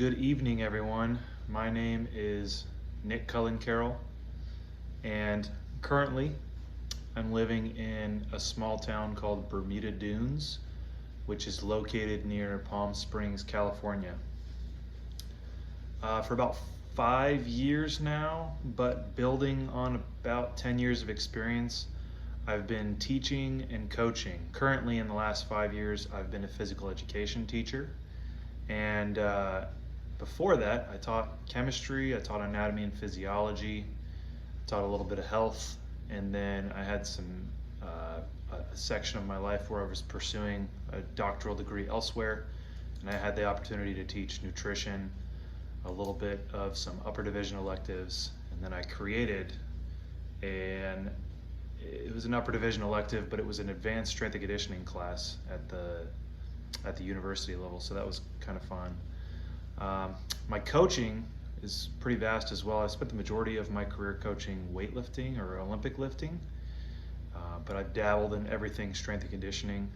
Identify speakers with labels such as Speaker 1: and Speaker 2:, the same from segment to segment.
Speaker 1: Good evening, everyone. My name is Nick Cullen Carroll, and currently I'm living in a small town called Bermuda Dunes, which is located near Palm Springs, California. For about 5 years now, but building on about 10 years of experience, I've been teaching and coaching. Currently, in the last 5 years, I've been a physical education teacher. And before that, I taught chemistry, I taught anatomy and physiology, taught a little bit of health, and then I had a section of my life where I was pursuing a doctoral degree elsewhere, and I had the opportunity to teach nutrition, a little bit of some upper division electives, and then I created it was an upper division elective, but it was an advanced strength and conditioning class at the university level, so that was kind of fun. My coaching is pretty vast as well. I spent the majority of my career coaching weightlifting or Olympic lifting, but I've dabbled in everything strength and conditioning,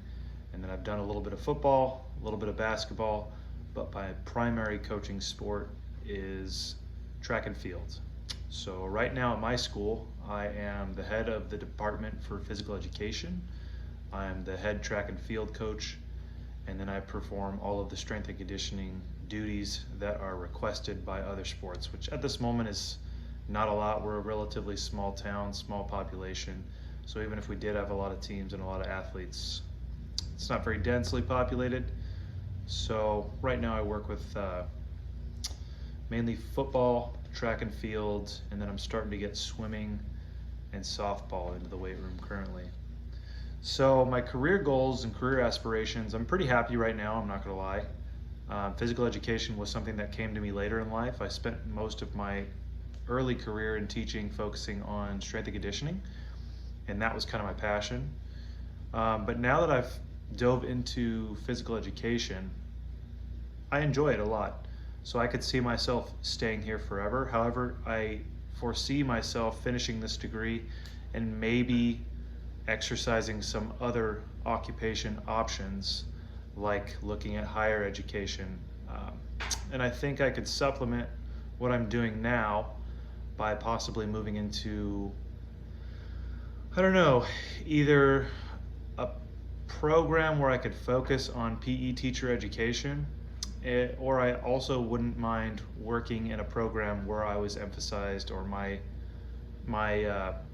Speaker 1: and then I've done a little bit of football, a little bit of basketball, but my primary coaching sport is track and field. So right now at my school, I am the head of the department for physical education. I am the head track and field coach, and then I perform all of the strength and conditioning duties that are requested by other sports, which at this moment is not a lot. We're a relatively small town, small population, so even if we did have a lot of teams and a lot of athletes, it's not very densely populated. So right now I work with mainly football, track and field, and then I'm starting to get swimming and softball into the weight room currently. So my career goals and career aspirations, I'm pretty happy right now, I'm not gonna lie. Physical education was something that came to me later in life. I spent most of my early career in teaching focusing on strength and conditioning, and that was kind of my passion. But now that I've dove into physical education, I enjoy it a lot. So I could see myself staying here forever. However, I foresee myself finishing this degree and maybe exercising some other occupation options, like looking at higher education. And I think I could supplement what I'm doing now by possibly moving into, I don't know, either a program where I could focus on PE teacher education, or I also wouldn't mind working in a program where I was emphasized, or my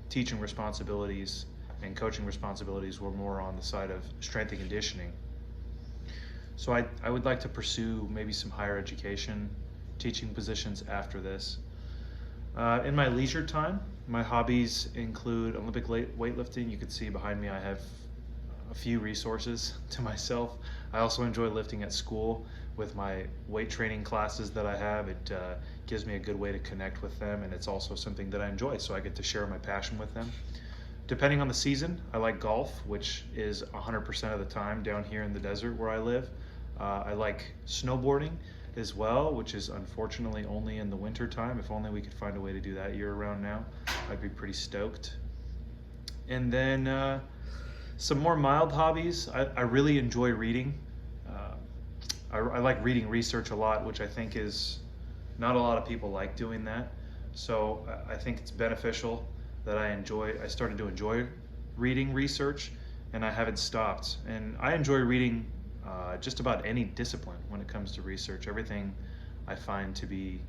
Speaker 1: teaching responsibilities and coaching responsibilities were more on the side of strength and conditioning. So I would like to pursue maybe some higher education teaching positions after this. In my leisure time, my hobbies include Olympic weightlifting. You can see behind me I have a few resources to myself. I also enjoy lifting at school with my weight training classes that I have. It gives me a good way to connect with them, and it's also something that I enjoy, so I get to share my passion with them. Depending on the season, I like golf, which is 100% of the time down here in the desert where I live. I like snowboarding as well, which is unfortunately only in the winter time. If only we could find a way to do that year round now, I'd be pretty stoked. And then some more mild hobbies. I really enjoy reading. I like reading research a lot, which I think is not a lot of people like doing that. So I think it's beneficial that I started to enjoy reading research, and I haven't stopped. And I enjoy reading just about any discipline when it comes to research. Everything I find to be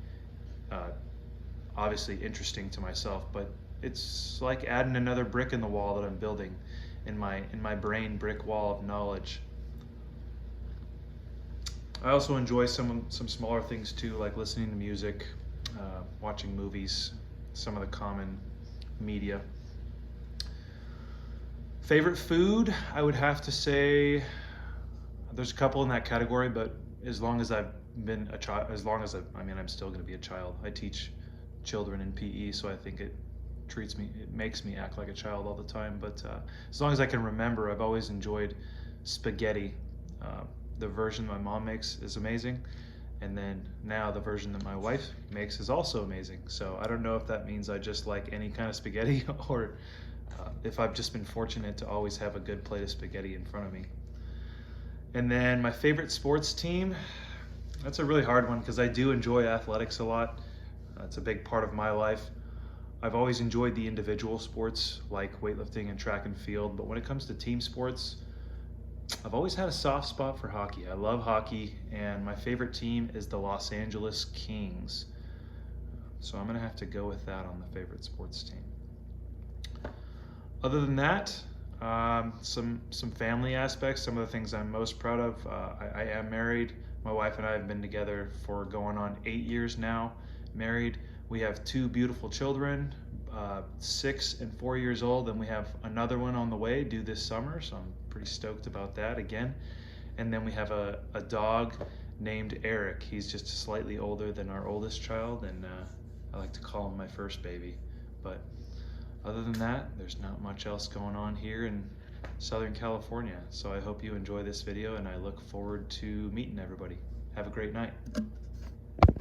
Speaker 1: obviously interesting to myself, but it's like adding another brick in the wall that I'm building in my brain brick wall of knowledge. I also enjoy some smaller things too, like listening to music, watching movies, some of the common media. Favorite food, I would have to say there's a couple in that category, but as long as I've been a child, I'm still going to be a child. I teach children in PE, so I think it makes me act like a child all the time. But as long as I can remember, I've always enjoyed spaghetti. The version my mom makes is amazing, and then now the version that my wife makes is also amazing. So I don't know if that means I just like any kind of spaghetti, or if I've just been fortunate to always have a good plate of spaghetti in front of me. And then my favorite sports team, That's a really hard one because I do enjoy athletics a lot. It's a big part of my life. I've always enjoyed the individual sports like weightlifting and track and field, but when it comes to team sports, I've always had a soft spot for hockey. I love hockey, and my favorite team is the Los Angeles Kings. So I'm going to have to go with that on the favorite sports team. Other than that, some family aspects, some of the things I'm most proud of. I am married. My wife and I have been together for going on 8 years now, married. We have 2 beautiful children, 6 and 4 years old, and we have another one on the way due this summer, so I'm pretty stoked about that again. And then we have a dog named Eric. He's just slightly older than our oldest child, and I like to call him my first baby. But other than that, there's not much else going on here in Southern California. So I hope you enjoy this video, and I look forward to meeting everybody. Have a great night.